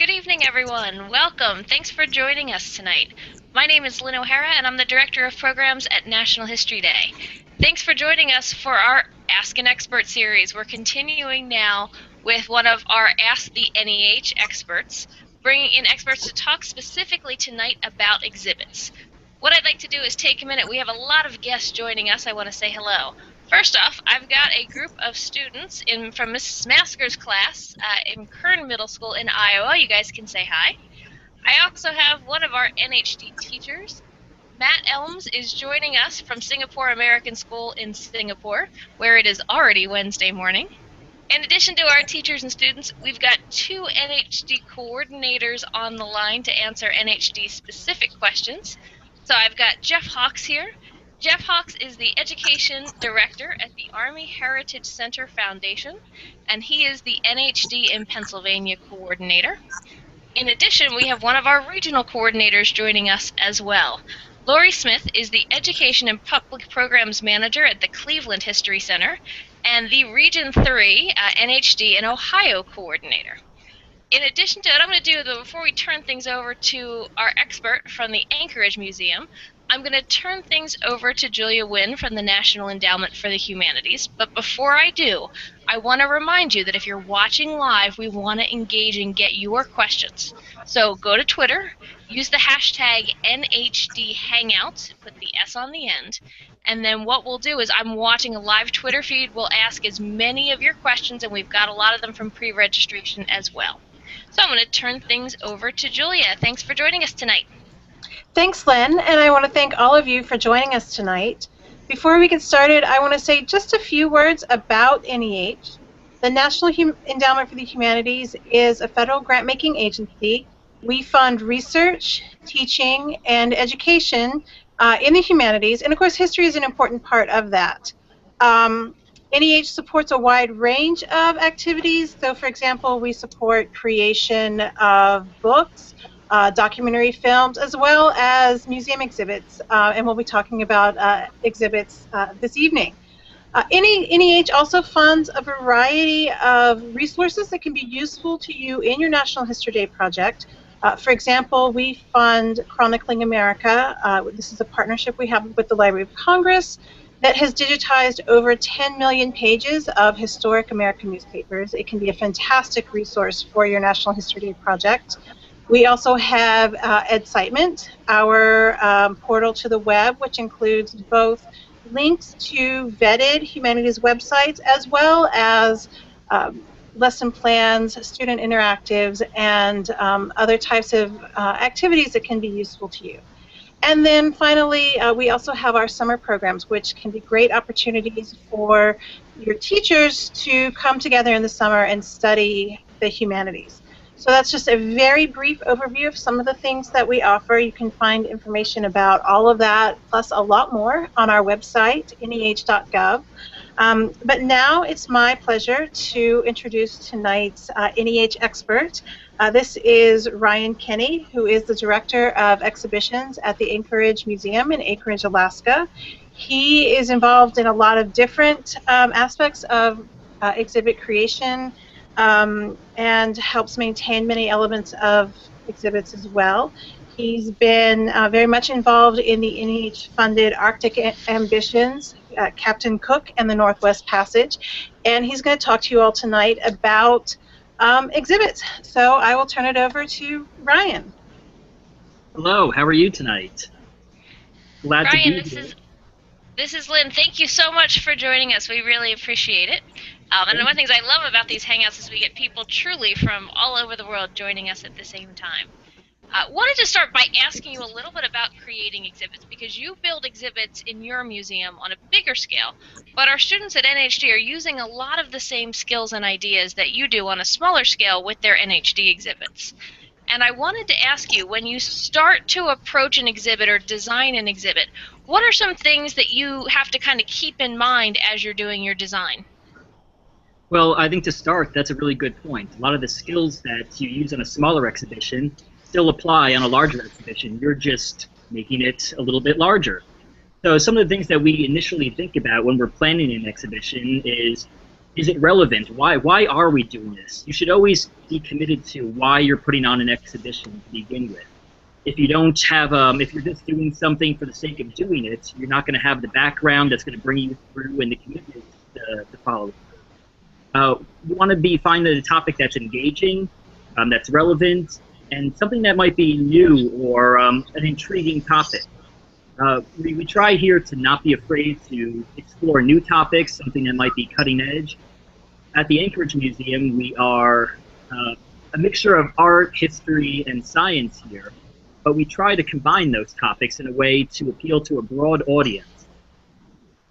Good evening, everyone. Welcome. Thanks for joining us tonight. My name is Lynn O'Hara, and I'm the Director of Programs at National History Day. Thanks for joining us for our Ask an Expert series. We're continuing now with one of our Ask the NEH experts, bringing in experts to talk specifically tonight about exhibits. What I'd like to do is take a minute. We have a lot of guests joining us. I want to say hello. First off, I've got a group of students from Mrs. Masker's class in Kern Middle School in Iowa. You guys can say hi. I also have one of our NHD teachers. Matt Elms is joining us from Singapore American School in Singapore, where it is already Wednesday morning. In addition to our teachers and students, we've got two NHD coordinators on the line to answer NHD-specific questions. So I've got Jeff Hawks here. Jeff Hawks is the Education Director at the Army Heritage Center Foundation, and he is the NHD in Pennsylvania coordinator. In addition, we have one of our regional coordinators joining us as well. Lori Smith is the Education and Public Programs Manager at the Cleveland History Center, and the Region 3 NHD in Ohio coordinator. In addition to that, I'm going to do, before we turn things over to our expert from the Anchorage Museum, I'm going to turn things over to Julia Wynn from the National Endowment for the Humanities. But before I do, I want to remind you that if you're watching live, we want to engage and get your questions. So go to Twitter, use the hashtag NHD Hangouts, put the S on the end, and then what we'll do is I'm watching a live Twitter feed. We'll ask as many of your questions, and we've got a lot of them from pre-registration as well. So I'm going to turn things over to Julia. Thanks for joining us tonight. Thanks, Lynn, and I want to thank all of you for joining us tonight. Before we get started, I want to say just a few words about NEH. The National Endowment for the Humanities is a federal grant-making agency. We fund research, teaching, and education in the humanities, and of course history is an important part of that. NEH supports a wide range of activities. So, for example, we support creation of books, documentary films, as well as museum exhibits, and we'll be talking about exhibits this evening. NEH also funds a variety of resources that can be useful to you in your National History Day project. For example, we fund Chronicling America. This is a partnership we have with the Library of Congress that has digitized over 10 million pages of historic American newspapers. It can be a fantastic resource for your National History Day project. We also have EdCitement, our portal to the web, which includes both links to vetted humanities websites as well as lesson plans, student interactives, and other types of activities that can be useful to you. And then finally, we also have our summer programs, which can be great opportunities for your teachers to come together in the summer and study the humanities. So that's just a very brief overview of some of the things that we offer. You can find information about all of that, plus a lot more, on our website, NEH.gov. But now it's my pleasure to introduce tonight's NEH expert. This is Ryan Kenny, who is the Director of Exhibitions at the Anchorage Museum in Anchorage, Alaska. He is involved in a lot of different aspects of exhibit creation and helps maintain many elements of exhibits as well. He's been very much involved in the NEH-funded Arctic Ambitions, Captain Cook and the Northwest Passage, and he's going to talk to you all tonight about exhibits. So I will turn it over to Ryan. Hello, how are you tonight? Glad Ryan, to be here. This is Lynn. Thank you so much for joining us. We really appreciate it. And one of the things I love about these Hangouts is we get people truly from all over the world joining us at the same time. Wanted to start by asking you a little bit about creating exhibits, because you build exhibits in your museum on a bigger scale, but our students at NHD are using a lot of the same skills and ideas that you do on a smaller scale with their NHD exhibits. And I wanted to ask you, when you start to approach an exhibit or design an exhibit, what are some things that you have to kind of keep in mind as you're doing your design? Well, I think to start, that's a really good point. A lot of the skills that you use on a smaller exhibition still apply on a larger exhibition. You're just making it a little bit larger. So some of the things that we initially think about when we're planning an exhibition is is it relevant? Why are we doing this? You should always be committed to why you're putting on an exhibition to begin with. If you don't have, if you're just doing something for the sake of doing it, you're not going to have the background that's going to bring you through and the commitment to follow. You want to find a topic that's engaging, that's relevant, and something that might be new or an intriguing topic. We try here to not be afraid to explore new topics, something that might be cutting edge. At the Anchorage Museum, we are a mixture of art, history, and science here, but we try to combine those topics in a way to appeal to a broad audience.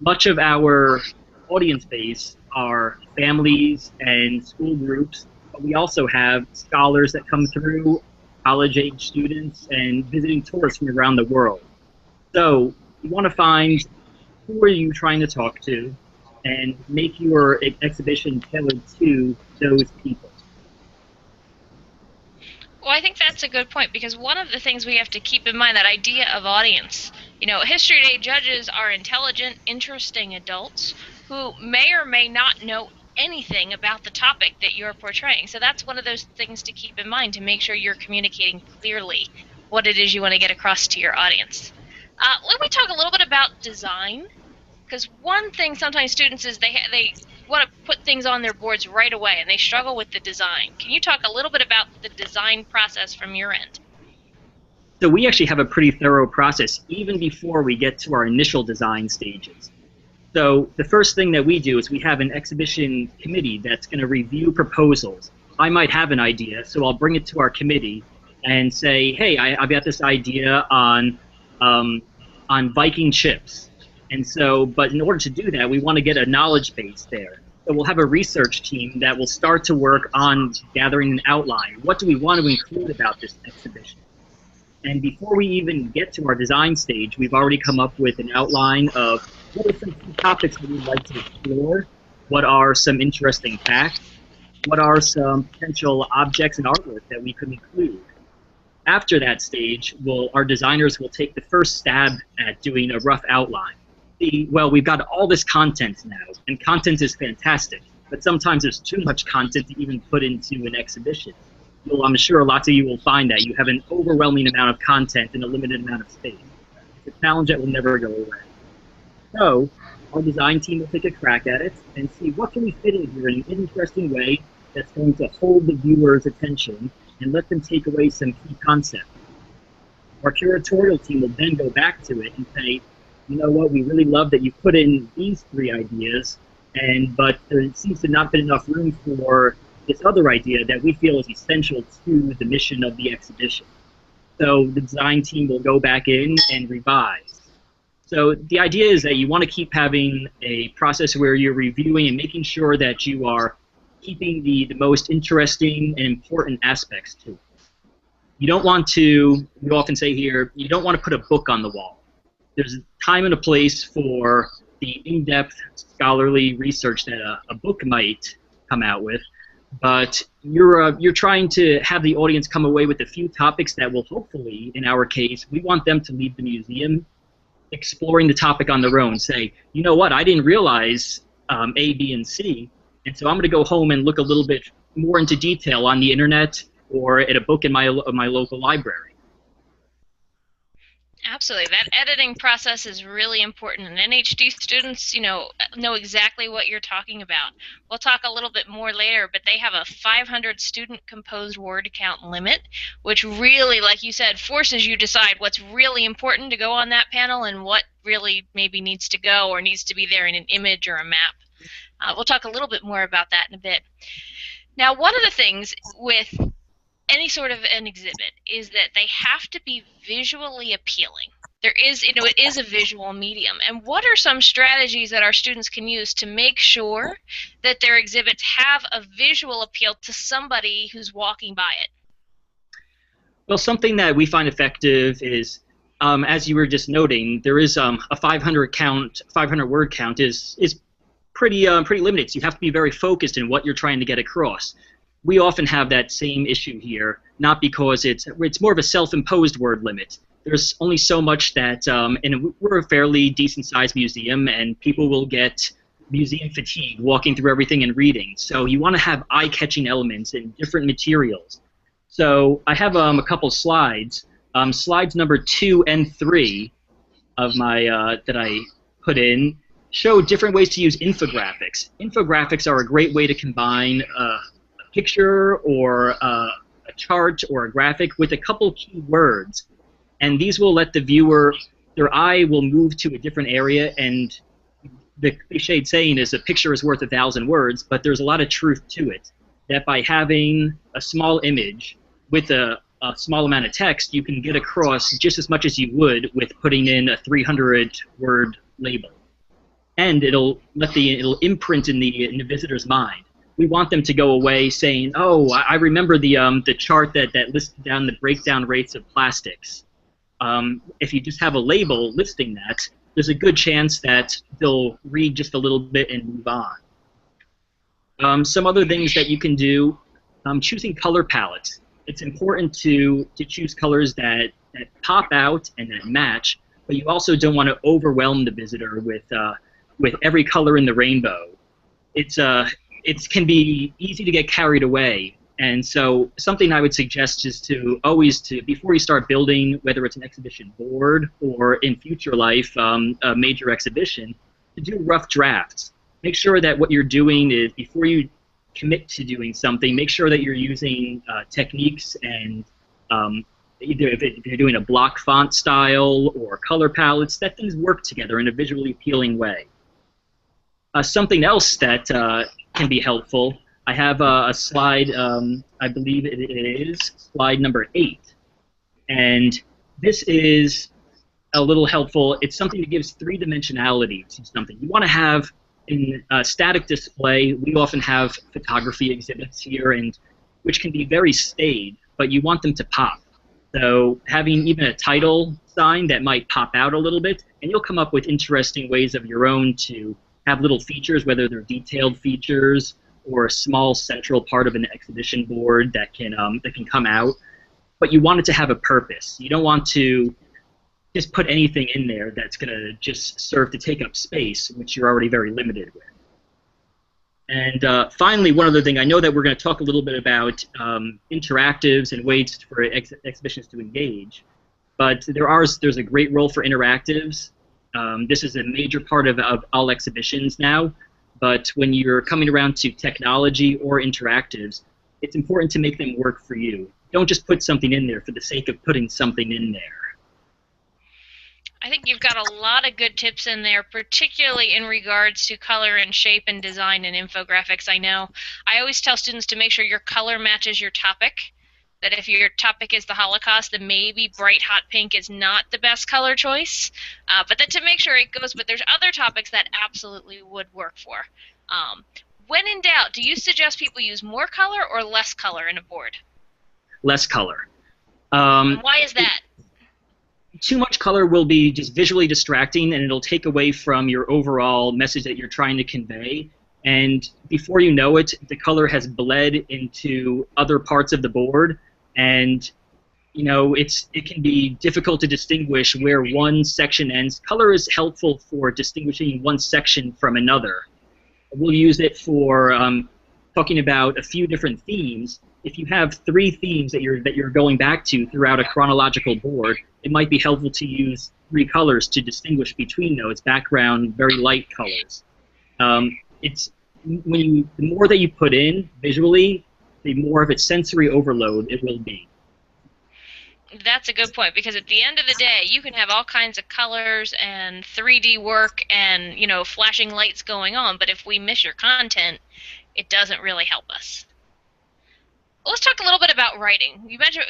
Much of our audience base are families and school groups, but we also have scholars that come through, college-age students, and visiting tourists from around the world. So you want to find who are you trying to talk to and make your exhibition tailored to those people. Well, I think that's a good point, because one of the things we have to keep in mind, that idea of audience. You know, History Day judges are intelligent, interesting adults who may or may not know anything about the topic that you're portraying. So that's one of those things to keep in mind to make sure you're communicating clearly what it is you want to get across to your audience. Let me talk a little bit about design, because one thing sometimes students is they want to put things on their boards right away, and they struggle with the design. Can you talk a little bit about the design process from your end? So we actually have a pretty thorough process even before we get to our initial design stages. So the first thing that we do is we have an exhibition committee that's going to review proposals. I might have an idea, so I'll bring it to our committee and say, hey, I've got this idea on Viking chips. And so, but in order to do that, we want to get a knowledge base there. So we'll have a research team that will start to work on gathering an outline. What do we want to include about this exhibition? And before we even get to our design stage, we've already come up with an outline of what are some key topics that we'd like to explore, what are some interesting facts, what are some potential objects and artwork that we could include. After that stage, our designers will take the first stab at doing a rough outline. Well, we've got all this content now, and content is fantastic, but sometimes there's too much content to even put into an exhibition. I'm sure lots of you will find that you have an overwhelming amount of content in a limited amount of space. It's a challenge that will never go away. So our design team will take a crack at it and see what can we fit in here in an interesting way that's going to hold the viewer's attention and let them take away some key concepts. Our curatorial team will then go back to it and say, you know what, we really love that you put in these 3 ideas, but there seems to not be enough room for this other idea that we feel is essential to the mission of the exhibition. So the design team will go back in and revise. So the idea is that you want to keep having a process where you're reviewing and making sure that you are keeping the most interesting and important aspects to it. You don't want to, we often say here, you don't want to put a book on the wall. There's a time and a place for the in-depth scholarly research that a book might come out with, but you're trying to have the audience come away with a few topics that will hopefully, in our case, we want them to leave the museum exploring the topic on their own. Say, you know what, I didn't realize A, B, and C, and so I'm going to go home and look a little bit more into detail on the internet or at a book in my local library. Absolutely. That editing process is really important, and NHD students, know exactly what you're talking about. We'll talk a little bit more later, but they have a 500 student composed word count limit, which really, like you said, forces you to decide what's really important to go on that panel and what really maybe needs to go or needs to be there in an image or a map. We'll talk a little bit more about that in a bit. Now, one of the things with any sort of an exhibit is that they have to be visually appealing. There is, it is a visual medium. And what are some strategies that our students can use to make sure that their exhibits have a visual appeal to somebody who's walking by it? Well, something that we find effective is, as you were just noting, there is a 500 word count is pretty limited. So you have to be very focused in what you're trying to get across. We often have that same issue here, not because it's more of a self-imposed word limit. There's only so much that, and we're a fairly decent-sized museum, and people will get museum fatigue, walking through everything and reading. So you want to have eye-catching elements and different materials. So I have a couple slides. Slides number 2 and 3 of my that I put in show different ways to use infographics. Infographics are a great way to combine a picture or a chart or a graphic with a couple key words, and these will let the viewer, their eye will move to a different area. And the cliched saying is a picture is worth 1,000 words, but there's a lot of truth to it, that by having a small image with a small amount of text, you can get across just as much as you would with putting in a 300-word label. And it'll imprint in the visitor's mind. We want them to go away saying, "Oh, I remember the chart that listed down the breakdown rates of plastics." If you just have a label listing that, there's a good chance that they'll read just a little bit and move on. Some other things that you can do, choosing color palettes. It's important to choose colors that pop out and that match, but you also don't want to overwhelm the visitor with every color in the rainbow. It can be easy to get carried away, and so something I would suggest is before you start building, whether it's an exhibition board or in future life a major exhibition, to do rough drafts. Make sure that what you're doing is, before you commit to doing something, make sure that you're using techniques and either if you're doing a block font style or color palettes, that things work together in a visually appealing way. Something else that can be helpful, I have a slide, I believe it is slide number 8, and this is a little helpful. It's something that gives three-dimensionality to something. You want to have, in a static display, we often have photography exhibits here, and which can be very staid, but you want them to pop. So having even a title sign that might pop out a little bit, and you'll come up with interesting ways of your own to have little features, whether they're detailed features or a small central part of an exhibition board that can come out. But you want it to have a purpose. You don't want to just put anything in there that's going to just serve to take up space, which you're already very limited with. And finally, one other thing, I know that we're going to talk a little bit about interactives and ways for exhibitions to engage, but there's a great role for interactives. This is a major part of all exhibitions now, but when you're coming around to technology or interactives, it's important to make them work for you. Don't just put something in there for the sake of putting something in there. I think you've got a lot of good tips in there, particularly in regards to color and shape and design and infographics. I always tell students to make sure your color matches your topic, that if your topic is the Holocaust, then maybe bright hot pink is not the best color choice, but then to make sure it goes, but there's other topics that absolutely would work for. When in doubt, do you suggest people use more color or less color in a board? Less color. Why is that? Too much color will be just visually distracting, and it'll take away from your overall message that you're trying to convey. And before you know it, the color has bled into other parts of the board, and it can be difficult to distinguish where one section ends. Color is helpful for distinguishing one section from another. We'll use it for talking about a few different themes. If you have 3 themes that you're going back to throughout a chronological board, it might be helpful to use 3 colors to distinguish between those background, very light colors. The more that you put in visually, the more of its sensory overload it will be. That's a good point, because at the end of the day, you can have all kinds of colors and 3D work and flashing lights going on, but if we miss your content, it doesn't really help us. Let's talk a little bit about writing. We mentioned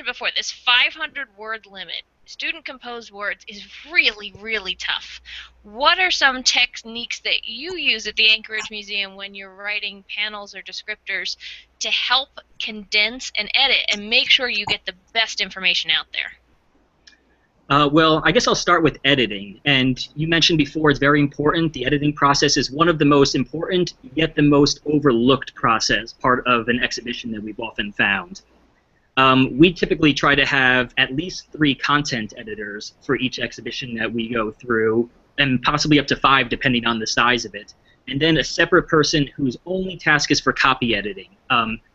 before this 500-word limit. Student-composed words is really, really tough. What are some techniques that you use at the Anchorage Museum when you're writing panels or descriptors to help condense and edit and make sure you get the best information out there? Well, I guess I'll start with editing. And you mentioned before it's very important. The editing process is one of the most important, yet the most overlooked part of an exhibition that we've often found. We typically try to have at least 3 content editors for each exhibition that we go through, and possibly up to 5 depending on the size of it. and then a separate person whose only task is for copy editing,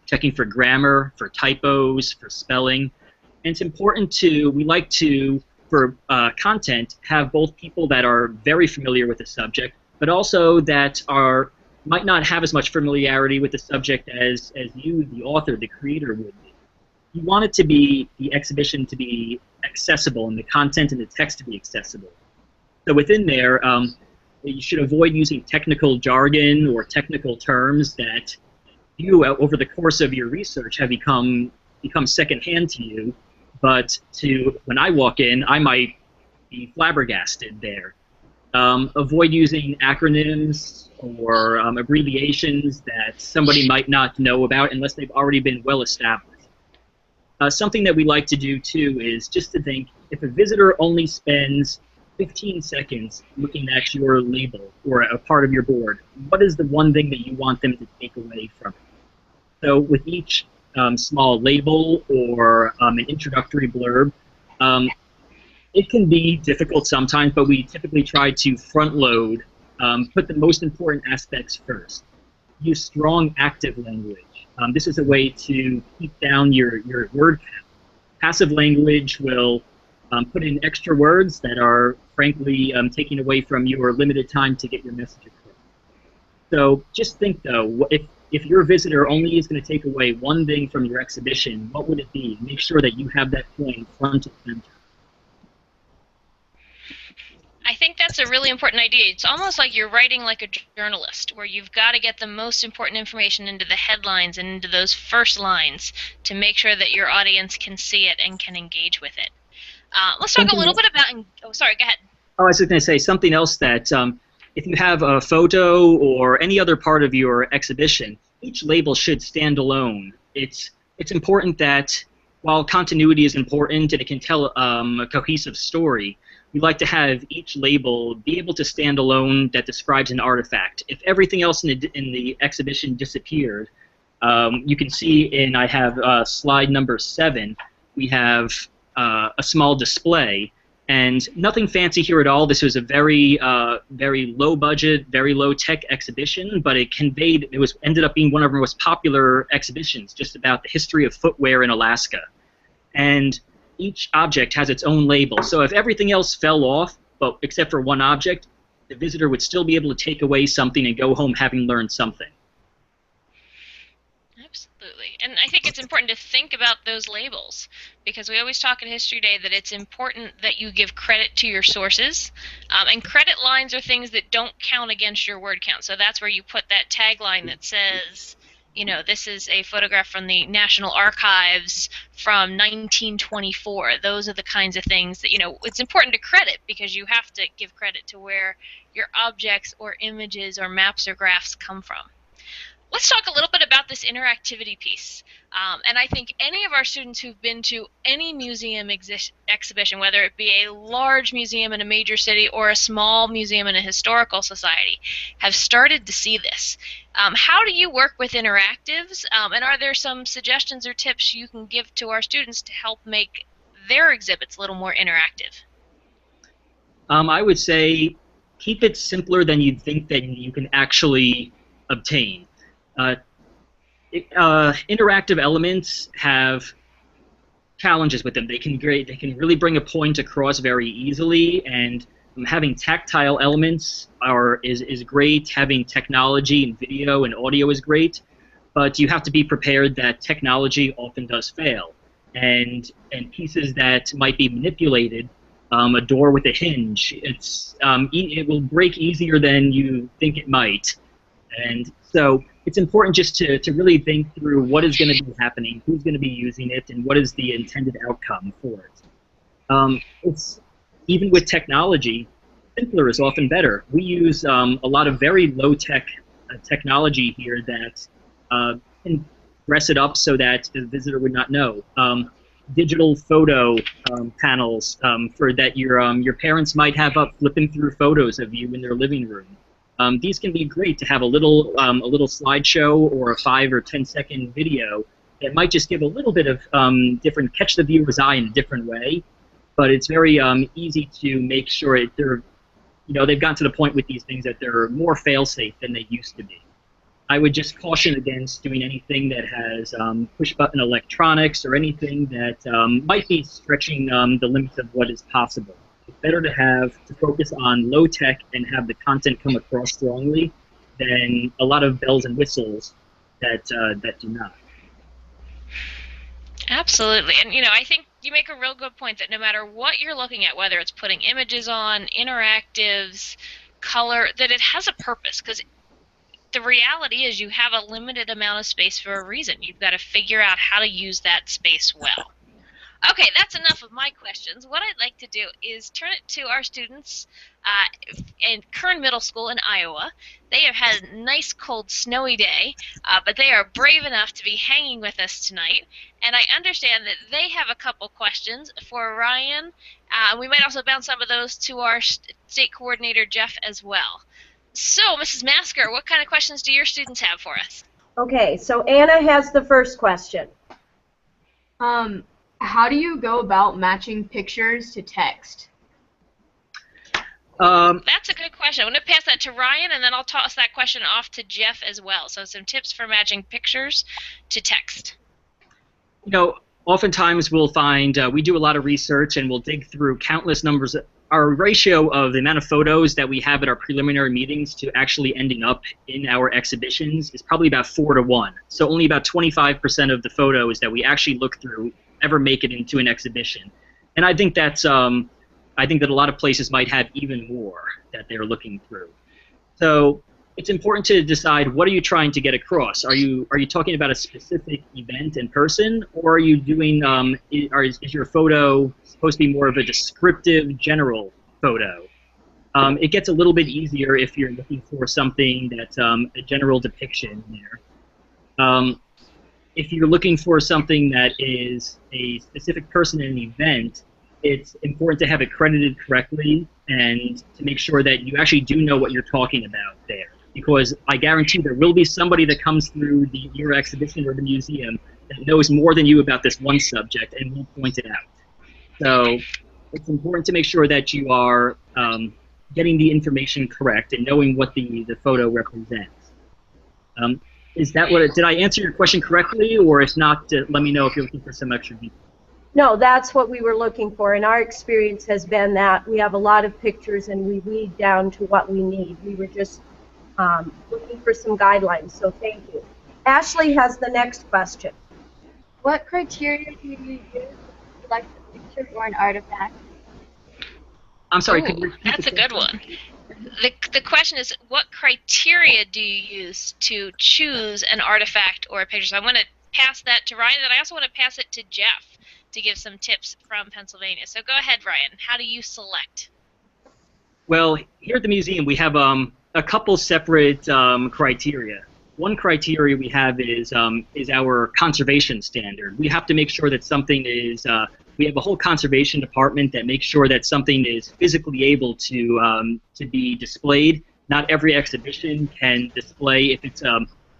checking for grammar, for typos, for spelling. And it's important we like to, for content, have both people that are very familiar with the subject, but also that might not have as much familiarity with the subject as you, the author, the creator, would be. You want it to be, the exhibition to be accessible, and the content and the text to be accessible. So within there, you should avoid using technical jargon or technical terms that you, over the course of your research, have become secondhand to you. But when I walk in, I might be flabbergasted there. Avoid using acronyms or abbreviations that somebody might not know about unless they've already been well established. Something that we like to do, too, is just to think, if a visitor only spends 15 seconds looking at your label or a part of your board, what is the one thing that you want them to take away from it? So with each small label or an introductory blurb, it can be difficult sometimes, but we typically try to front load, put the most important aspects first. Use strong active language. This is a way to keep down your word count. Passive language will put in extra words that are, frankly, taking away from your limited time to get your message across. So just think, though, if your visitor only is going to take away one thing from your exhibition, what would it be? Make sure that you have that point front and center. I think that's a really important idea. It's almost like you're writing like a journalist, where you've got to get the most important information into the headlines and into those first lines to make sure that your audience can see it and can engage with it. Let's talk a little bit about... Oh, sorry, go ahead. Oh, I was going to say something else that if you have a photo or any other part of your exhibition, each label should stand alone. It's important that while continuity is important and it can tell a cohesive story, we like to have each label be able to stand alone that describes an artifact. If everything else in the exhibition disappeared, you can see I have slide number 7, we have a small display, and nothing fancy here at all. This was a very low budget, very low tech exhibition, but it ended up being one of our most popular exhibitions, just about the history of footwear in Alaska. And each object has its own label. So if everything else fell off, but except for one object, the visitor would still be able to take away something and go home having learned something. Absolutely. And I think it's important to think about those labels, because we always talk at History Day that it's important that you give credit to your sources. And credit lines are things that don't count against your word count. So that's where you put that tagline that says, you know, this is a photograph from the National Archives from 1924. Those are the kinds of things that, you know, it's important to credit, because you have to give credit to where your objects or images or maps or graphs come from. Let's talk a little bit about this interactivity piece. And I think any of our students who've been to any museum exhibition, whether it be a large museum in a major city or a small museum in a historical society, have started to see this. How do you work with interactives? And are there some suggestions or tips you can give to our students to help make their exhibits a little more interactive? I would say keep it simpler than you'd think that you can actually obtain. Interactive elements have challenges with them. They can really bring a point across very easily, and having tactile elements is great. Having technology and video and audio is great, but you have to be prepared that technology often does fail, and pieces that might be manipulated, a door with a hinge, it will break easier than you think it might, and so it's important just to really think through what is going to be happening, who's going to be using it, and what is the intended outcome for it. Even with technology, simpler is often better. We use a lot of very low-tech technology here that can dress it up so that the visitor would not know. Digital photo panels for that your parents might have up flipping through photos of you in their living room. These can be great to have a little slideshow or a 5 or 10-second video that might just give a little bit of catch the viewer's eye in a different way. But it's very easy to make sure they've gotten to the point with these things that they're more fail-safe than they used to be. I would just caution against doing anything that has push-button electronics or anything that might be stretching the limits of what is possible. It's better to focus on low-tech and have the content come across strongly than a lot of bells and whistles that do not. Absolutely. And, I think you make a real good point that no matter what you're looking at, whether it's putting images on, interactives, color, that it has a purpose. Because the reality is you have a limited amount of space for a reason. You've got to figure out how to use that space well. Okay, that's enough of my questions. What I'd like to do is turn it to our students in Kern Middle School in Iowa. They have had a nice, cold, snowy day, but they are brave enough to be hanging with us tonight. And I understand that they have a couple questions for Ryan. We might also bounce some of those to our state coordinator, Jeff, as well. So, Mrs. Masker, what kind of questions do your students have for us? Okay, so Anna has the first question. How do you go about matching pictures to text? That's a good question. I'm going to pass that to Ryan, and then I'll toss that question off to Jeff as well. So some tips for matching pictures to text. Oftentimes we'll find, we do a lot of research and we'll dig through countless numbers. Our ratio of the amount of photos that we have at our preliminary meetings to actually ending up in our exhibitions is probably about 4 to 1. So only about 25% of the photos that we actually look through ever make it into an exhibition. And I think that's I think that a lot of places might have even more that they're looking through. So it's important to decide, what are you trying to get across? Are you talking about a specific event in person, or are you doing is your photo supposed to be more of a descriptive general photo? It gets a little bit easier if you're looking for something that's a general depiction there. If you're looking for something that is a specific person in an event, it's important to have it credited correctly and to make sure that you actually do know what you're talking about there. Because I guarantee there will be somebody that comes through your exhibition or the museum that knows more than you about this one subject and will point it out. So it's important to make sure that you are getting the information correct and knowing what the photo represents. Is that did I answer your question correctly, or if not, let me know if you're looking for some extra detail. No, that's what we were looking for, and our experience has been that we have a lot of pictures and we weed down to what we need. We were just looking for some guidelines, so thank you. Ashley has the next question. What criteria do you use to select a picture or an artifact? I'm sorry, Ooh, could you repeat that's a good one. The question is, what criteria do you use to choose an artifact or a picture? So I'm going to pass that to Ryan, and I also want to pass it to Jeff to give some tips from Pennsylvania. So go ahead, Ryan. How do you select? Well, here at the museum, we have a couple separate criteria. One criteria we have is our conservation standard. We have to make sure that something is, we have a whole conservation department that makes sure that something is physically able to be displayed. Not every exhibition can display, if it's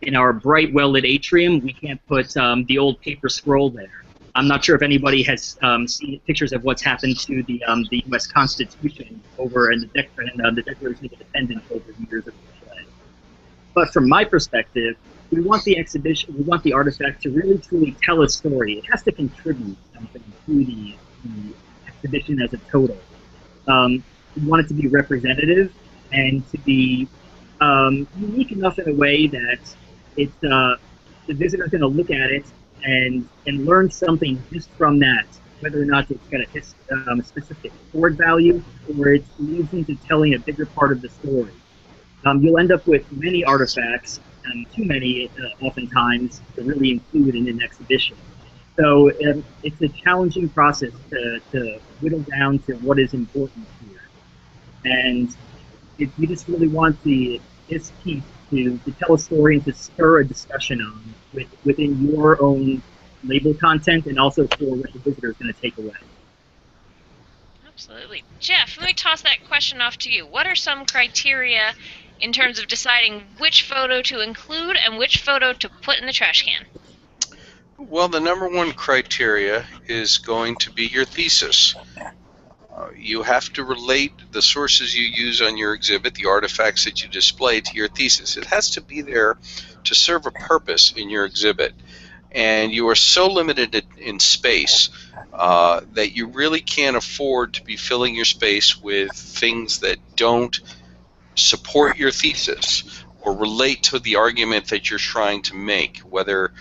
in our bright, well-lit atrium, we can't put the old paper scroll there. I'm not sure if anybody has seen pictures of what's happened to the U.S. Constitution over in the Declaration of Independence over the years of display. But from my perspective, we want the exhibition, we want the artifact to really truly tell a story. It has to contribute something to the exhibition as a total. We want it to be representative and to be unique enough in a way that it's the visitor's going to look at it and learn something just from that, whether or not it's got a specific stored value or it leads into telling a bigger part of the story. You'll end up with many artifacts, and too many oftentimes to really include in an exhibition. So it's a challenging process to whittle down to what is important here. And if you just really want this piece to tell a story and to spur a discussion on within your own label content and also for what the visitor is going to take away. Absolutely. Jeff, let me toss that question off to you. What are some criteria in terms of deciding which photo to include and which photo to put in the trash can? Well, the number one criteria is going to be your thesis. You have to relate the sources you use on your exhibit, the artifacts that you display, to your thesis. It has to be there to serve a purpose in your exhibit. And you are so limited in space that you really can't afford to be filling your space with things that don't support your thesis or relate to the argument that you're trying to make, whether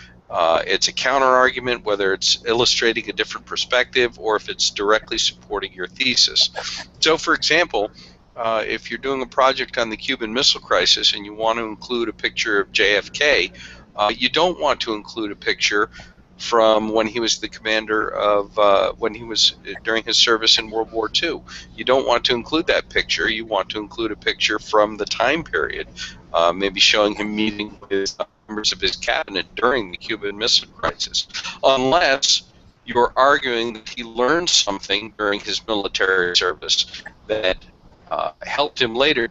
it's a counter argument, whether it's illustrating a different perspective, or if it's directly supporting your thesis. So, for example, if you're doing a project on the Cuban Missile Crisis and you want to include a picture of JFK, you don't want to include a picture from when he was the commander of when he was during his service in World War II. You don't want to include that picture. You want to include a picture from the time period, maybe showing him meeting with members of his cabinet during the Cuban Missile Crisis, unless you're arguing that he learned something during his military service that helped him later.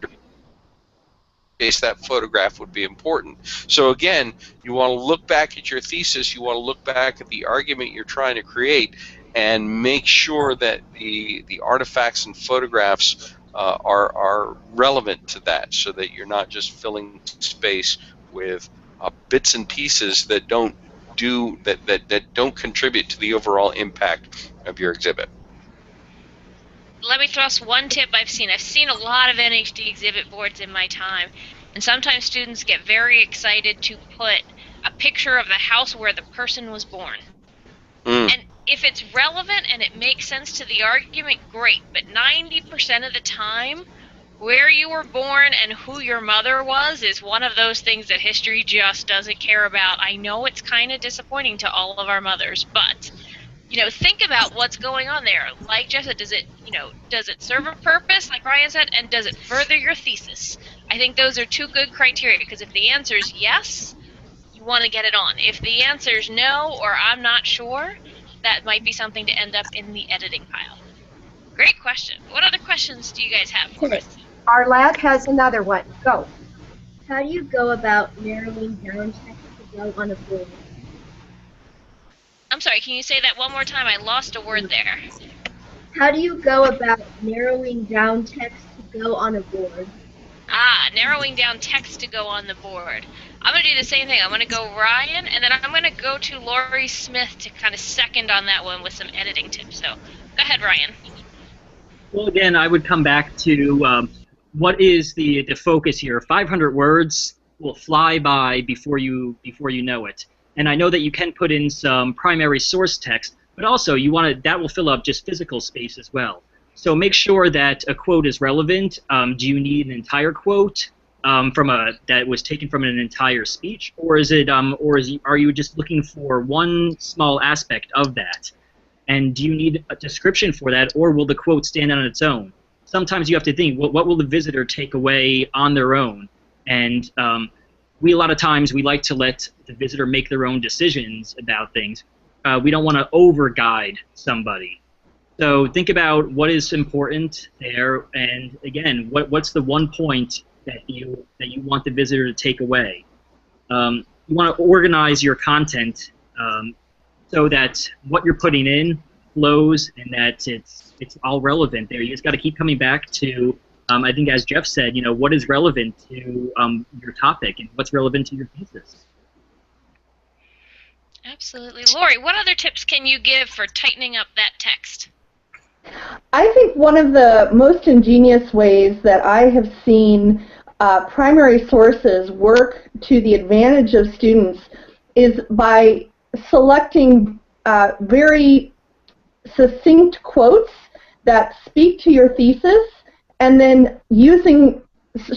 Case that photograph would be important. So again, you want to look back at your thesis, you want to look back at the argument you're trying to create, and make sure that the artifacts and photographs are relevant to that, so that you're not just filling space with bits and pieces that don't don't contribute to the overall impact of your exhibit. Let me thrust one tip I've seen. I've seen a lot of NHD exhibit boards in my time, and sometimes students get very excited to put a picture of the house where the person was born. And if it's relevant and it makes sense to the argument, great, but 90% of the time, where you were born and who your mother was is one of those things that history just doesn't care about. I know it's kind of disappointing to all of our mothers, but think about what's going on there. Like Jeff said, does it serve a purpose, like Ryan said, and does it further your thesis? I think those are two good criteria, because if the answer is yes, you want to get it on. If the answer is no, or I'm not sure, that might be something to end up in the editing pile. Great question. What other questions do you guys have for us? Our lab has another one. Go. How do you go about narrowing down text to go on a board? I'm sorry, can you say that one more time? I lost a word there. How do you go about narrowing down text to go on a board? Narrowing down text to go on the board. I'm going to do the same thing. I'm going to go Ryan, and then I'm going to go to Lori Smith to kind of second on that one with some editing tips. So, go ahead, Ryan. Well, again, I would come back to what is the focus here. 500 words will fly by before you know it. And I know that you can put in some primary source text, but also that will fill up just physical space as well. So make sure that a quote is relevant. Do you need an entire quote that was taken from an entire speech, or are you just looking for one small aspect of that? And do you need a description for that, or will the quote stand on its own? Sometimes you have to think, what will the visitor take away on their own? And a lot of times we like to let the visitor make their own decisions about things. We don't want to over-guide somebody. So think about what is important there, and again, what's the one point that you want the visitor to take away. You want to organize your content so that what you're putting in flows and that it's all relevant there. You just got to keep coming back to, I think as Jeff said, what is relevant to your topic and what's relevant to your thesis. Absolutely. Lori, what other tips can you give for tightening up that text? I think one of the most ingenious ways that I have seen primary sources work to the advantage of students is by selecting very succinct quotes that speak to your thesis, and then using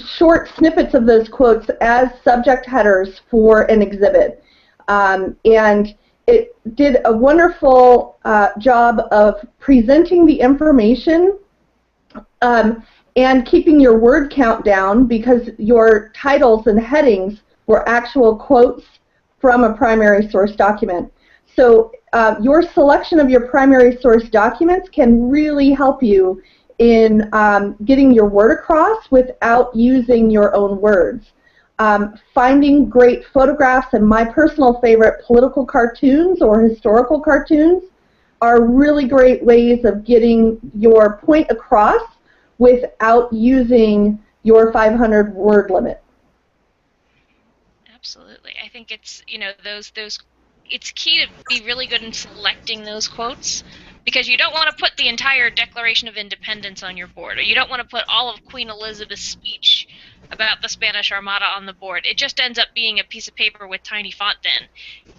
short snippets of those quotes as subject headers for an exhibit. And it did a wonderful job of presenting the information and keeping your word count down, because your titles and headings were actual quotes from a primary source document. So your selection of your primary source documents can really help you in getting your word across without using your own words. Finding great photographs, and my personal favorite, political cartoons or historical cartoons, are really great ways of getting your point across without using your 500 word limit. Absolutely. I think it's, you know, those it's key to be really good in selecting those quotes, because you don't want to put the entire Declaration of Independence on your board, or you don't want to put all of Queen Elizabeth's speech about the Spanish Armada on the board. It just ends up being a piece of paper with tiny font then.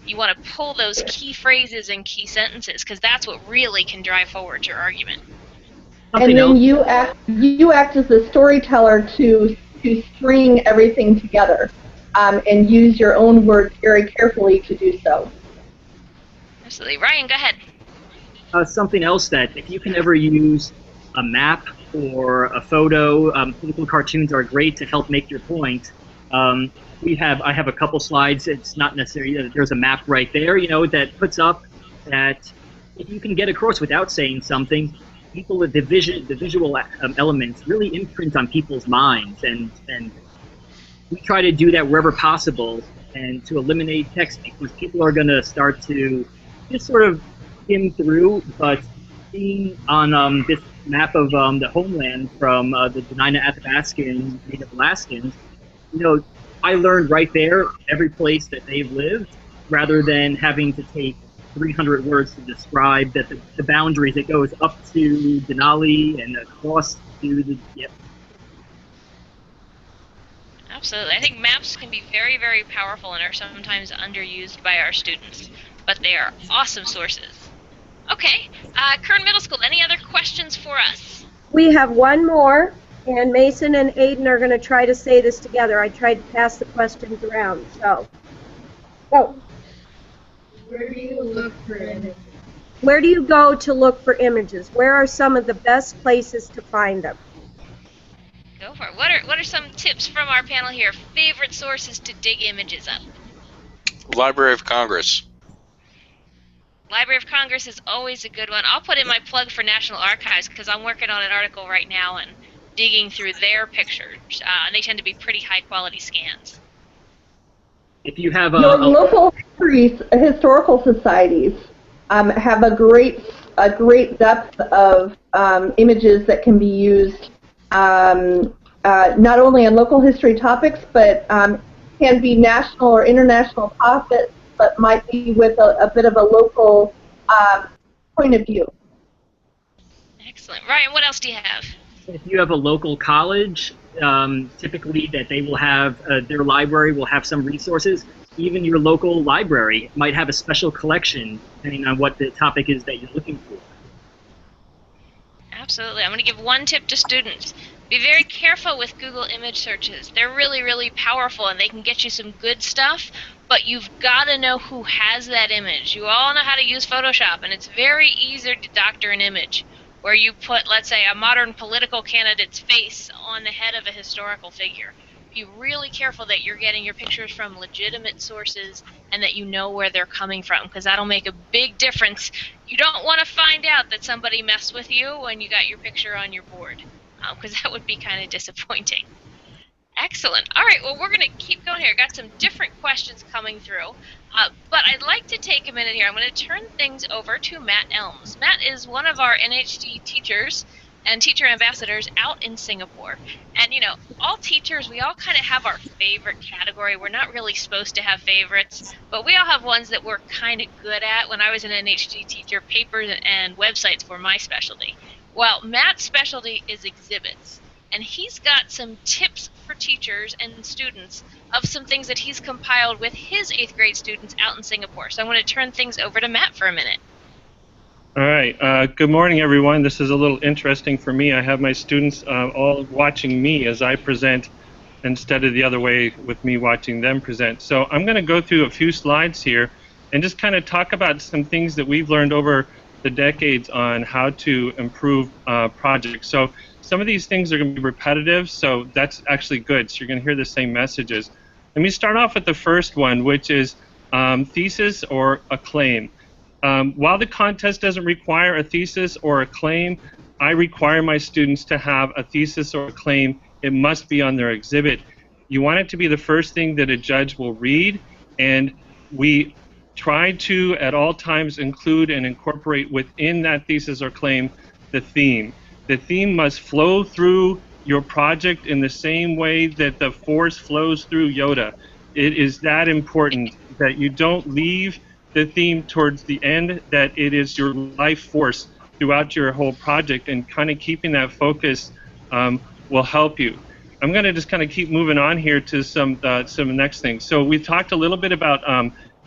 You want to pull those key phrases and key sentences, because that's what really can drive forward your argument. And then you act as the storyteller to string everything together, and use your own words very carefully to do so. Absolutely. Ryan, go ahead. Something else that if you can ever use a map or a photo, political cartoons are great to help make your point. I have a couple slides. It's not necessarily that there's a map right there, you know, that puts up that if you can get across without saying something, people, the visual elements really imprint on people's minds, and we try to do that wherever possible, and to eliminate text, because people are going to start to just sort of skim through. But seeing on this map of the homeland from the Dena'ina Athabascan Native Alaskans, you know, I learned right there every place that they've lived, rather than having to take 300 words to describe that the boundaries. It goes up to Denali and across to the, yep. Absolutely. I think maps can be very, very powerful and are sometimes underused by our students, but they are awesome sources. Okay, Kern Middle School, any other questions for us? We have one more, and Mason and Aiden are going to try to say this together. I tried to pass the questions around, so go. Where do you look for images? Where do you go to look for images? Where are some of the best places to find them? Go for it. What are some tips from our panel here? Favorite sources to dig images up? Library of Congress. Library of Congress is always a good one. I'll put in my plug for National Archives, because I'm working on an article right now and digging through their pictures. And they tend to be pretty high quality scans. If you have local historical societies have a great depth of images that can be used not only on local history topics, but can be national or international topics, but might be with a bit of a local point of view. Excellent. Ryan, what else do you have? If you have a local college, typically that they will have, their library will have some resources. Even your local library might have a special collection, depending on what the topic is that you're looking for. Absolutely. I'm going to give one tip to students. Be very careful with Google image searches. They're really, really powerful, and they can get you some good stuff, but you've got to know who has that image. You all know how to use Photoshop, and it's very easy to doctor an image where you put, let's say, a modern political candidate's face on the head of a historical figure. Be really careful that you're getting your pictures from legitimate sources and that you know where they're coming from, because that'll make a big difference. You don't want to find out that somebody messed with you when you got your picture on your board, because that would be kind of disappointing. Excellent. All right, well, we're going to keep going here. Got some different questions coming through, but I'd like to take a minute here. I'm going to turn things over to Matt Elms. Matt is one of our NHD teachers and teacher ambassadors out in Singapore. And, you know, all teachers, we all kind of have our favorite category. We're not really supposed to have favorites, but we all have ones that we're kind of good at. When I was an NHD teacher, papers and websites were my specialty. Well, Matt's specialty is exhibits, and he's got some tips for teachers and students of some things that he's compiled with his 8th grade students out in Singapore. So I'm going to turn things over to Matt for a minute. All right. Good morning, everyone. This is a little interesting for me. I have my students all watching me as I present instead of the other way with me watching them present. So I'm going to go through a few slides here and just kind of talk about some things that we've learned over the decades on how to improve projects. So some of these things are going to be repetitive, so that's actually good. So you're going to hear the same messages. Let me start off with the first one, which is thesis or a claim. While the contest doesn't require a thesis or a claim, I require my students to have a thesis or a claim. It must be on their exhibit. You want it to be the first thing that a judge will read, and we try to, at all times, include and incorporate within that thesis or claim the theme. The theme must flow through your project in the same way that the Force flows through Yoda. It is that important that you don't leave the theme towards the end, that it is your life force throughout your whole project, and kind of keeping that focus will help you. I'm going to just kind of keep moving on here to some next things. So we talked a little bit about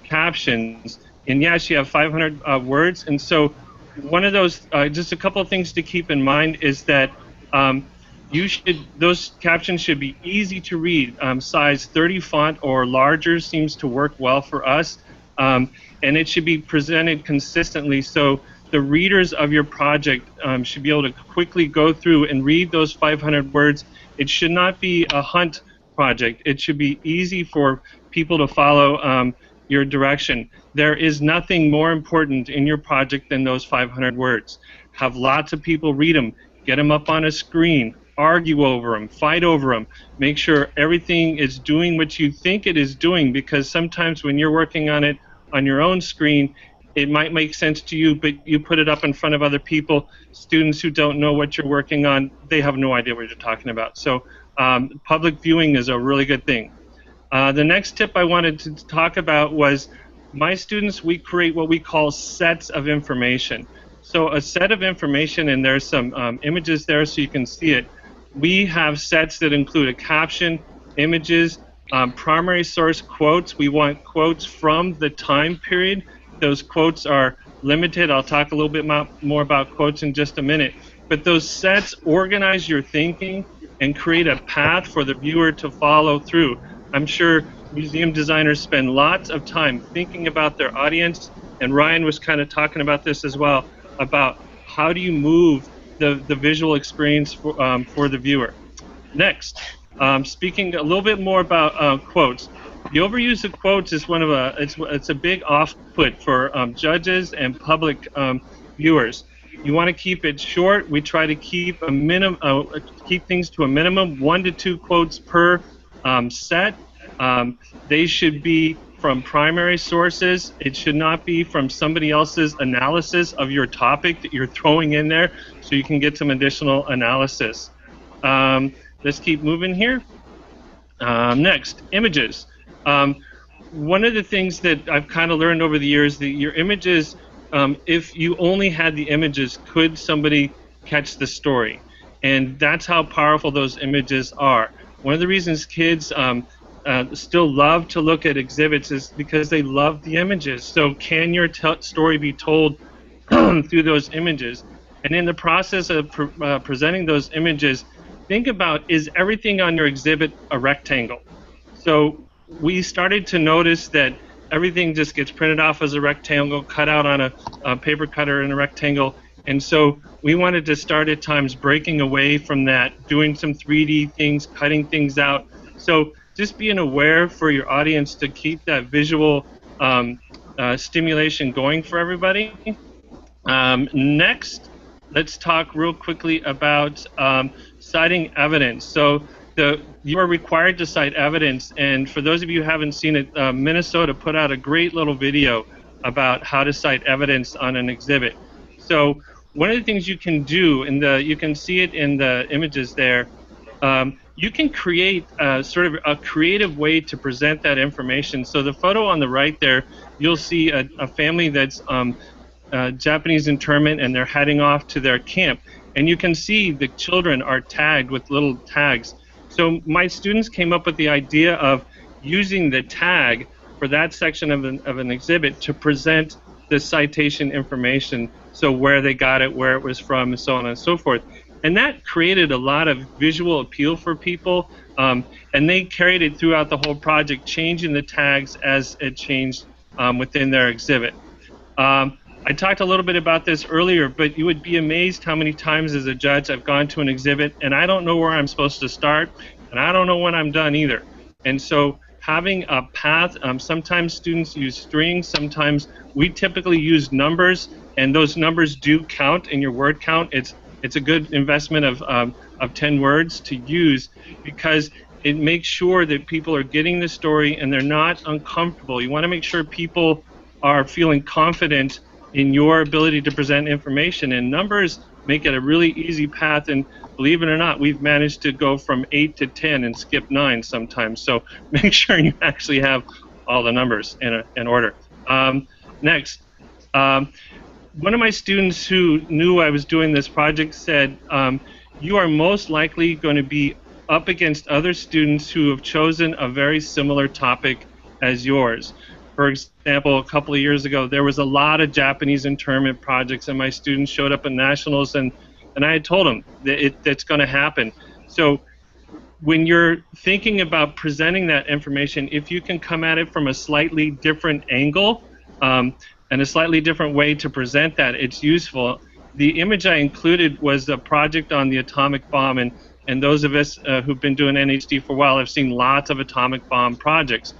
captions, and yes, you have 500 words, and so one of those, just a couple of things to keep in mind is that those captions should be easy to read. Size 30 font or larger seems to work well for us, and it should be presented consistently, so the readers of your project should be able to quickly go through and read those 500 words. It should not be a hunt project. It should be easy for people to follow your direction. There is nothing more important in your project than those 500 words. Have lots of people read them. Get them up on a screen. Argue over them. Fight over them. Make sure everything is doing what you think it is doing, because sometimes when you're working on it on your own screen, it might make sense to you, but you put it up in front of other people, students who don't know what you're working on, they have no idea what you're talking about. So public viewing is a really good thing. The next tip I wanted to talk about was, my students, we create what we call sets of information. So a set of information, and there's some images there so you can see it. We have sets that include a caption, images, primary source quotes. We want quotes from the time period. Those quotes are limited. I'll talk a little bit more about quotes in just a minute. But those sets organize your thinking and create a path for the viewer to follow through. I'm sure museum designers spend lots of time thinking about their audience, and Ryan was kind of talking about this as well, about how do you move the visual experience for the viewer. Next, speaking a little bit more about quotes. The overuse of quotes is it's a big off-put for judges and public viewers. You want to keep it short. We try to keep keep things to a minimum, 1 to 2 quotes per set. They should be from primary sources. It should not be from somebody else's analysis of your topic that you're throwing in there, so you can get some additional analysis. Let's keep moving here. Next, images. One of the things that I've kind of learned over the years, that your images, if you only had the images, could somebody catch the story? And that's how powerful those images are. One of the reasons kids still love to look at exhibits is because they love the images. So can your story be told through those images? And in the process of presenting those images, think about, is everything on your exhibit a rectangle? So we started to notice that everything just gets printed off as a rectangle, cut out on a paper cutter in a rectangle. And so we wanted to start at times breaking away from that, doing some 3D things, cutting things out. So just being aware for your audience to keep that visual stimulation going for everybody. Next, let's talk real quickly about citing evidence. So you are required to cite evidence, and for those of you who haven't seen it, Minnesota put out a great little video about how to cite evidence on an exhibit. So one of the things you can do, you can see it in the images there, you can create sort of a creative way to present that information. So the photo on the right there, you'll see a family that's Japanese internment, and they're heading off to their camp. And you can see the children are tagged with little tags. So my students came up with the idea of using the tag for that section of an exhibit to present the citation information, so where they got it, where it was from, and so on and so forth. And that created a lot of visual appeal for people, and they carried it throughout the whole project, changing the tags as it changed within their exhibit. I talked a little bit about this earlier, but you would be amazed how many times as a judge I've gone to an exhibit and I don't know where I'm supposed to start, and I don't know when I'm done either. And so having a path, sometimes students use strings, sometimes we typically use numbers, and those numbers do count in your word count. It's a good investment of 10 words to use, because it makes sure that people are getting the story and they're not uncomfortable. You want to make sure people are feeling confident in your ability to present information. And numbers make it a really easy path. And believe it or not, we've managed to go from 8 to 10 and skip 9 sometimes. So make sure you actually have all the numbers in order. Next. One of my students who knew I was doing this project said, you are most likely going to be up against other students who have chosen a very similar topic as yours. For example, a couple of years ago, there was a lot of Japanese internment projects, and my students showed up at nationals, and I had told them that it's going to happen. So when you're thinking about presenting that information, if you can come at it from a slightly different angle, and a slightly different way to present that, it's useful. The image I included was a project on the atomic bomb, and those of us who've been doing NHD for a while have seen lots of atomic bomb projects.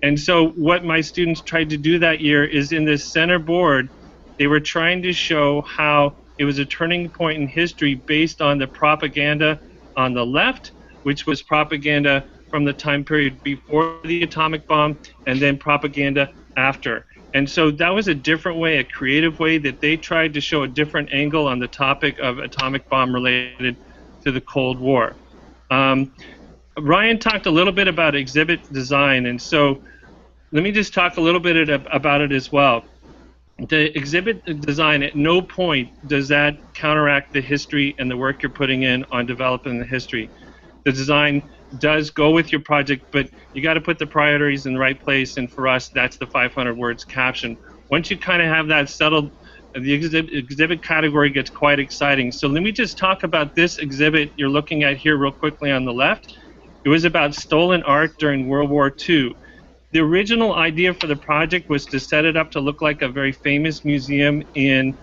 And so what my students tried to do that year is in this center board, they were trying to show how it was a turning point in history based on the propaganda on the left, which was propaganda from the time period before the atomic bomb, and then propaganda after. And so that was a different way, a creative way that they tried to show a different angle on the topic of atomic bomb related to the Cold War. Ryan talked a little bit about exhibit design, and so let me just talk a little bit about it as well. The exhibit design, at no point does that counteract the history and the work you're putting in on developing the history. The design does go with your project, but you got to put the priorities in the right place, and for us, that's the 500 words caption. Once you kind of have that settled, the exhibit category gets quite exciting. So let me just talk about this exhibit you're looking at here real quickly on the left. It was about stolen art during World War II. The original idea for the project was to set it up to look like a very famous museum in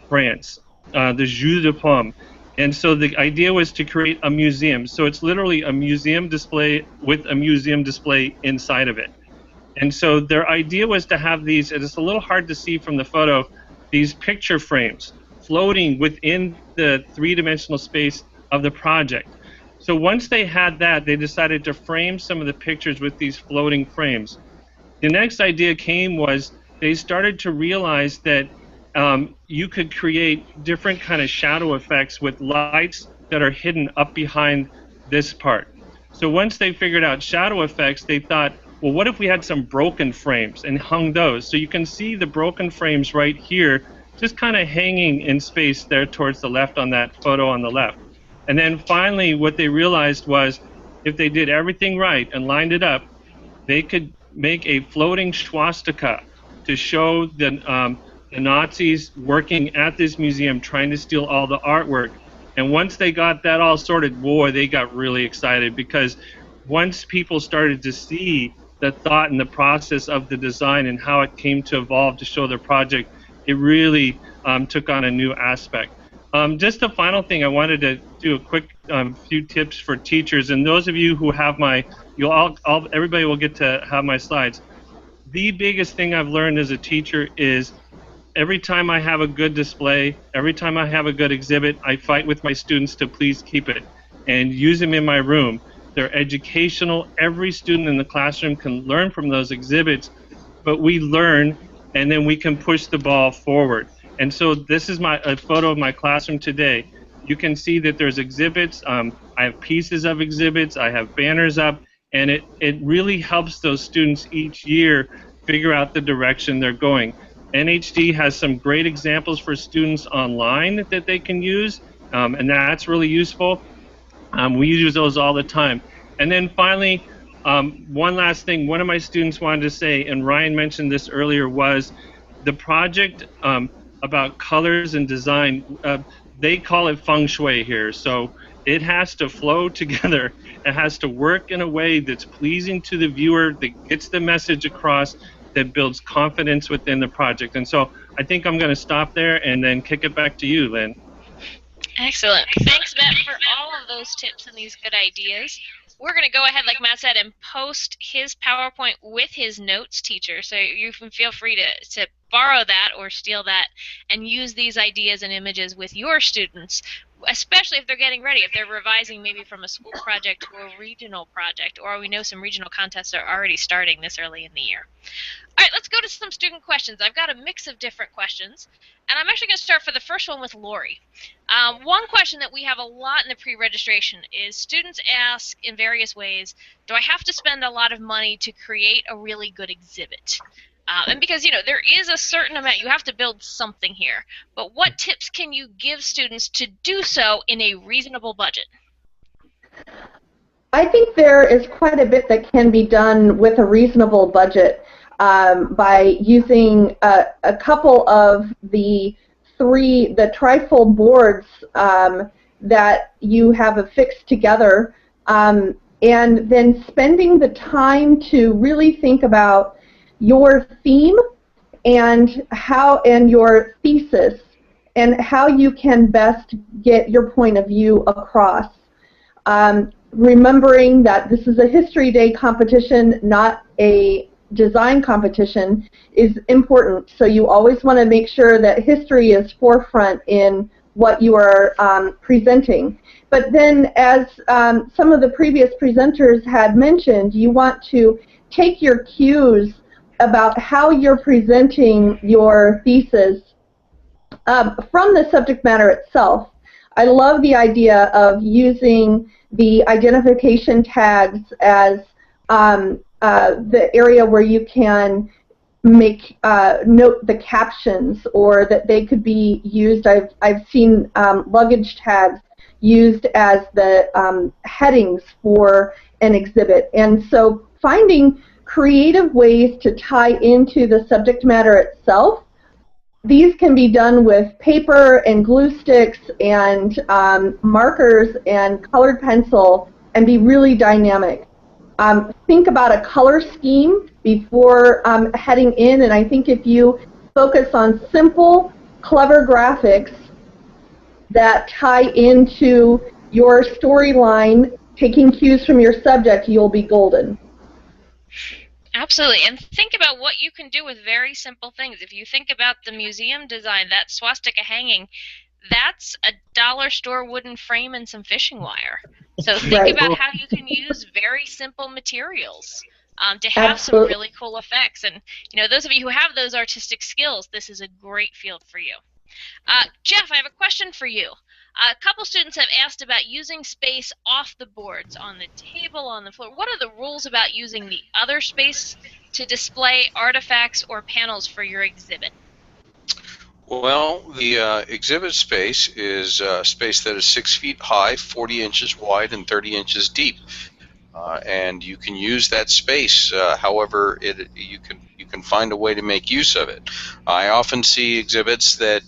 France, the Jeu de Paume. And so the idea was to create a museum. So it's literally a museum display with a museum display inside of it. And so their idea was to have these, and it's a little hard to see from the photo, these picture frames floating within the three-dimensional space of the project. So once they had that, they decided to frame some of the pictures with these floating frames. The next idea came was they started to realize that you could create different kind of shadow effects with lights that are hidden up behind this part. So once they figured out shadow effects, they thought, well, what if we had some broken frames and hung those? So you can see the broken frames right here, just kind of hanging in space there towards the left on that photo on the left. And then finally, what they realized was if they did everything right and lined it up, they could make a floating swastika to show the Nazis working at this museum trying to steal all the artwork. And once they got that all sorted, boy, they got really excited, because once people started to see the thought and the process of the design and how it came to evolve to show their project, it really took on a new aspect. Just a final thing, I wanted to do a quick few tips for teachers, and those of you who have my, everybody will get to have my slides. The biggest thing I've learned as a teacher is every time I have a good display, every time I have a good exhibit, I fight with my students to please keep it and use them in my room. They're educational. Every student in the classroom can learn from those exhibits, but we learn and then we can push the ball forward. And so this is a photo of my classroom today. You can see that there's exhibits. I have pieces of exhibits. I have banners up, and it really helps those students each year figure out the direction they're going. NHD has some great examples for students online that they can use, and that's really useful. We use those all the time. And then finally, one last thing, one of my students wanted to say, and Ryan mentioned this earlier, was the project about colors and design, they call it feng shui here. So it has to flow together. It has to work in a way that's pleasing to the viewer, that gets the message across, that builds confidence within the project. And so I think I'm going to stop there and then kick it back to you, Lynn. Excellent. Thanks, Matt, for all of those tips and these good ideas. We're going to go ahead, like Matt said, and post his PowerPoint with his notes, teacher. So you can feel free to borrow that or steal that and use these ideas and images with your students, especially if they're getting ready, if they're revising maybe from a school project to a regional project, or we know some regional contests are already starting this early in the year. All right, let's go to some student questions. I've got a mix of different questions, and I'm actually going to start for the first one with Lori. One question that we have a lot in the pre-registration is students ask in various ways, do I have to spend a lot of money to create a really good exhibit? And because, you know, there is a certain amount, you have to build something here, but what tips can you give students to do so in a reasonable budget? I think there is quite a bit that can be done with a reasonable budget by using a couple of the trifold boards that you have affixed together, and then spending the time to really think about your theme and your thesis and how you can best get your point of view across. Remembering that this is a History Day competition, not a design competition, is important. So you always want to make sure that history is forefront in what you are presenting. But then, as some of the previous presenters had mentioned, you want to take your cues about how you're presenting your thesis from the subject matter itself. I love the idea of using the identification tags as the area where you can make note the captions, or that they could be used. I've seen luggage tags used as the headings for an exhibit, and so finding creative ways to tie into the subject matter itself. These can be done with paper and glue sticks and markers and colored pencil and be really dynamic. Think about a color scheme before heading in, and I think if you focus on simple, clever graphics that tie into your storyline, taking cues from your subject, you'll be golden. Absolutely, and think about what you can do with very simple things. If you think about the museum design, that swastika hanging, that's a dollar store wooden frame and some fishing wire. So think about how you can use very simple materials to have some really cool effects. And you know, those of you who have those artistic skills, this is a great field for you. Jeff, I have a question for you. A couple students have asked about using space off the boards, on the table, on the floor. What are the rules about using the other space to display artifacts or panels for your exhibit? Well, the exhibit space is space that is 6 feet high, 40 inches wide, and 30 inches deep. And you can use that space however you can find a way to make use of it. I often see exhibits that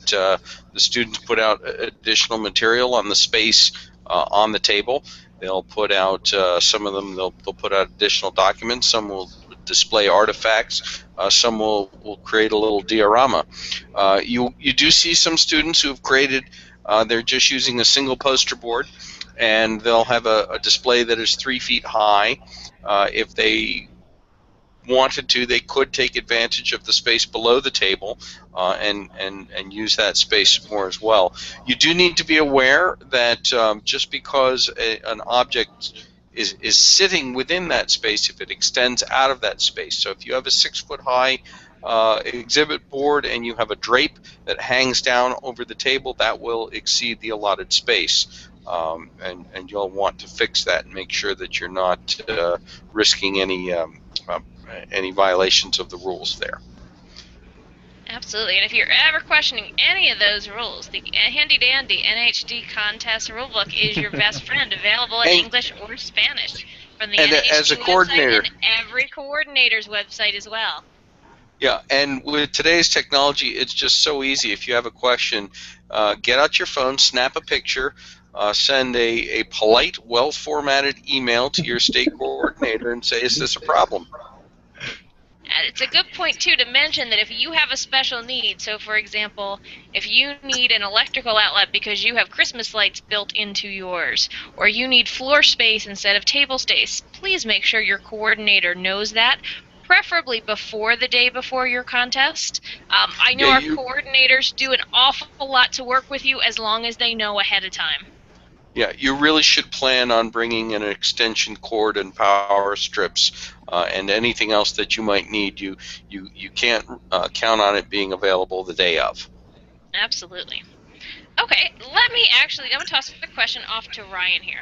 the students put out additional material on the space on the table. They'll put out some of them. They'll put out additional documents. Some will display artifacts. Some will create a little diorama. You do see some students who have created. They're just using a single poster board, and they'll have a display that is 3 feet high. If they wanted to, they could take advantage of the space below the table and use that space more as well. You do need to be aware that just because an object is sitting within that space, if it extends out of that space. So if you have a 6 foot high exhibit board and you have a drape that hangs down over the table, that will exceed the allotted space. And you'll want to fix that and make sure that you're not risking any violations of the rules there. Absolutely, and if you're ever questioning any of those rules, the handy-dandy NHD contest rulebook is your best friend, available in English or Spanish from the NHD as a coordinator, website and every coordinator's website as well. Yeah, and with today's technology, it's just so easy. If you have a question, get out your phone, snap a picture, send a polite, well-formatted email to your state coordinator and say, is this a problem? And it's a good point, too, to mention that if you have a special need, so for example, if you need an electrical outlet because you have Christmas lights built into yours, or you need floor space instead of table space, please make sure your coordinator knows that preferably before the day before your contest. I know Yeah, our coordinators do an awful lot to work with you as long as they know ahead of time. Yeah, you really should plan on bringing an extension cord and power strips and anything else that you might need. You can't count on it being available the day of. Absolutely. Okay, I'm going to toss a question off to Ryan here.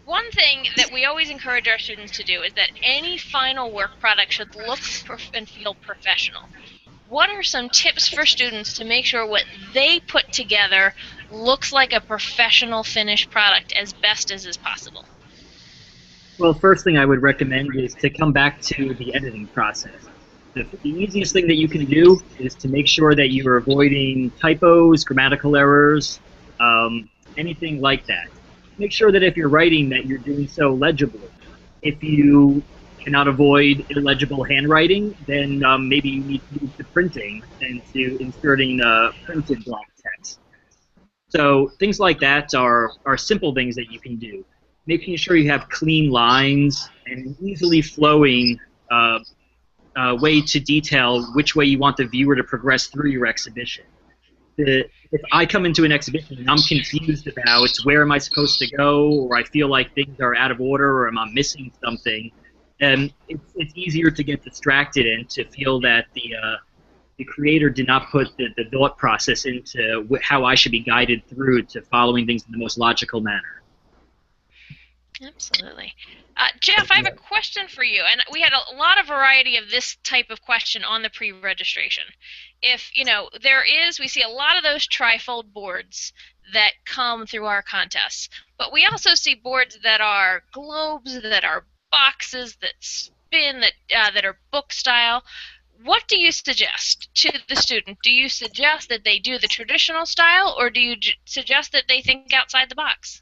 One thing that we always encourage our students to do is that any final work product should look and feel professional. What are some tips for students to make sure what they put together looks like a professional finished product as best as is possible? Well, first thing I would recommend is to come back to the editing process. The easiest thing that you can do is to make sure that you are avoiding typos, grammatical errors, anything like that. Make sure that if you're writing that you're doing so legibly. If you cannot avoid illegible handwriting, then maybe you need to move to printing and to inserting printed block text. So things like that are simple things that you can do. Making sure you have clean lines and an easily flowing way to detail which way you want the viewer to progress through your exhibition. If I come into an exhibition and I'm confused about where am I supposed to go, or I feel like things are out of order, or am I missing something, it's easier to get distracted and to feel that the creator did not put the thought process into how I should be guided through to following things in the most logical manner. Absolutely. Jeff, I have a question for you, and we had a lot of variety of this type of question on the pre-registration. If, we see a lot of those trifold boards that come through our contests, but we also see boards that are globes, that are boxes, that spin, that are book style. What do you suggest to the student? Do you suggest that they do the traditional style, or do you suggest that they think outside the box?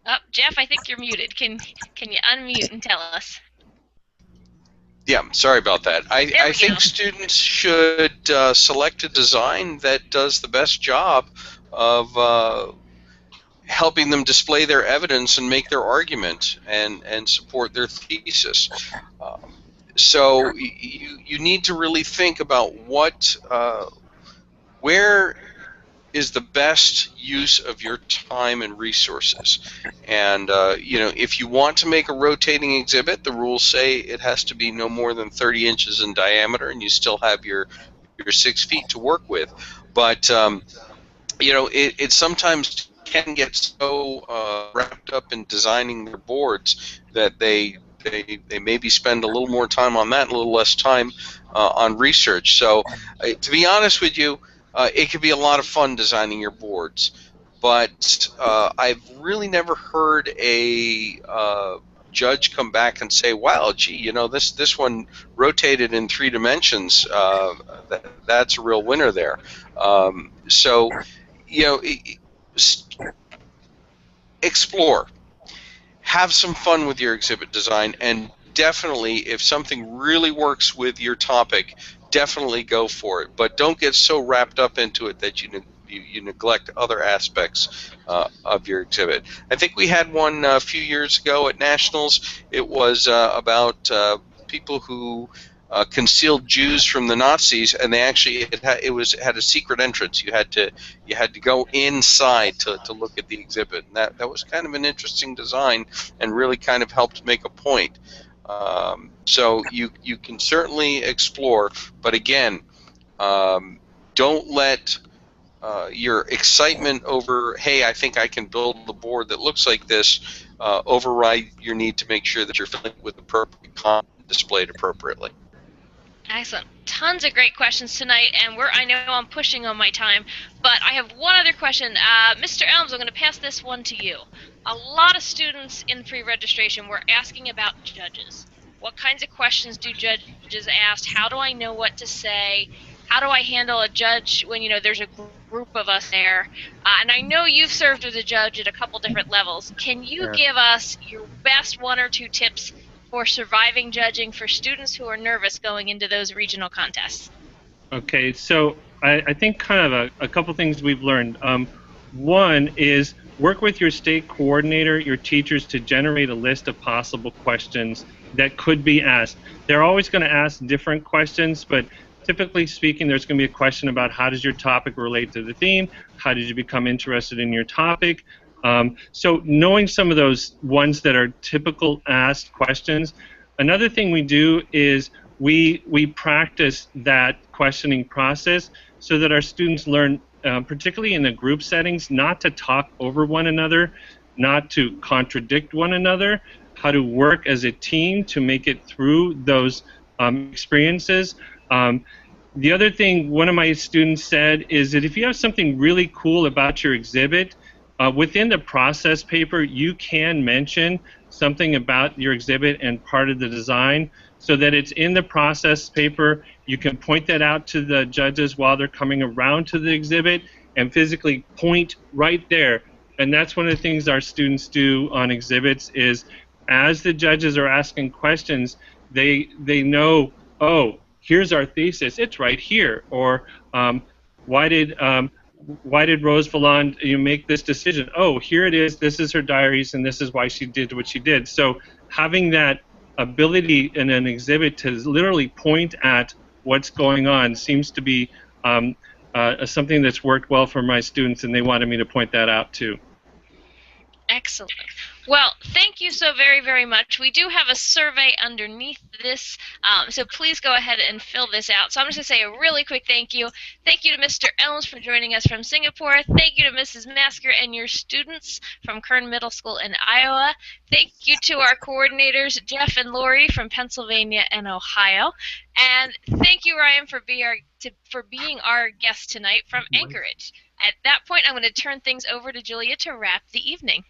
Oh, Jeff, I think you're muted. Can you unmute and tell us? Yeah, sorry about that. I think students should select a design that does the best job of helping them display their evidence and make their argument and support their thesis. So you need to really think about where is the best use of your time and resources. And if you want to make a rotating exhibit, the rules say it has to be no more than 30 inches in diameter, and you still have your 6 feet to work with. But it sometimes can get so wrapped up in designing their boards that they maybe spend a little more time on that, a little less time on research. So to be honest with you, it can be a lot of fun designing your boards, but I've really never heard a judge come back and say, "Wow, gee, this one rotated in 3 dimensions. That's a real winner there." So, explore, have some fun with your exhibit design, and definitely, if something really works with your topic, definitely go for it. But don't get so wrapped up into it that you neglect other aspects of your exhibit. I think we had one a few years ago at Nationals. It was about people who concealed Jews from the Nazis, and they actually had a secret entrance. You had to go inside to look at the exhibit. And that was kind of an interesting design and really kind of helped make a point. So you can certainly explore, but again, don't let your excitement over, hey, I think I can build a board that looks like this, override your need to make sure that you're filling it with appropriate content displayed appropriately. Excellent. Tons of great questions tonight, and I know I'm pushing on my time, but I have one other question. Mr. Elms, I'm going to pass this one to you. A lot of students in pre-registration were asking about judges. What kinds of questions do judges ask? How do I know what to say? How do I handle a judge when there's a group of us there? And I know you've served as a judge at a couple different levels. Can you give us your best 1 or 2 tips for surviving judging for students who are nervous going into those regional contests? Okay, so I think kind of a couple things we've learned. One is work with your state coordinator, your teachers, to generate a list of possible questions that could be asked. They're always going to ask different questions, but typically speaking, there's going to be a question about how does your topic relate to the theme? How did you become interested in your topic? So knowing some of those ones that are typical asked questions. Another thing we do is we practice that questioning process so that our students learn, particularly in the group settings, not to talk over one another, not to contradict one another, how to work as a team to make it through those experiences. The other thing one of my students said is that if you have something really cool about your exhibit, within the process paper, you can mention something about your exhibit and part of the design so that it's in the process paper. You can point that out to the judges while they're coming around to the exhibit and physically point right there. And that's one of the things our students do on exhibits is as the judges are asking questions, they know, oh, here's our thesis, it's right here. Or why did Rose Valland make this decision? Oh, here it is, this is her diaries, and this is why she did what she did. So having that ability in an exhibit to literally point at what's going on seems to be something that's worked well for my students, and they wanted me to point that out too. Excellent. Well, thank you so very, very much. We do have a survey underneath this, so please go ahead and fill this out. So I'm just going to say a really quick thank you. Thank you to Mr. Elms for joining us from Singapore. Thank you to Mrs. Masker and your students from Kern Middle School in Iowa. Thank you to our coordinators, Jeff and Lori from Pennsylvania and Ohio. And thank you, Ryan, for being our guest tonight from Anchorage. At that point, I'm going to turn things over to Julia to wrap the evening.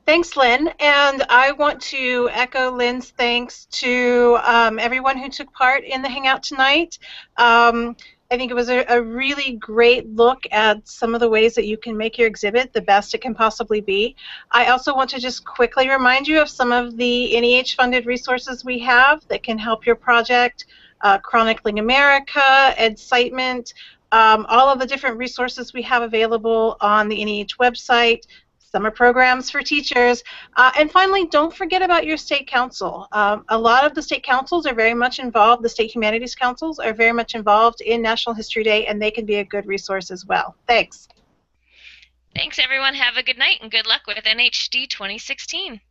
Thanks, Lynn. And I want to echo Lynn's thanks to everyone who took part in the Hangout tonight. I think it was a really great look at some of the ways that you can make your exhibit the best it can possibly be. I also want to just quickly remind you of some of the NEH-funded resources we have that can help your project. Chronicling America, Edcitement, all of the different resources we have available on the NEH website, summer programs for teachers, and finally, don't forget about your state council. A lot of the state councils are very much involved, the state humanities councils are very much involved in National History Day, and they can be a good resource as well. Thanks. Thanks, everyone. Have a good night, and good luck with NHD 2016.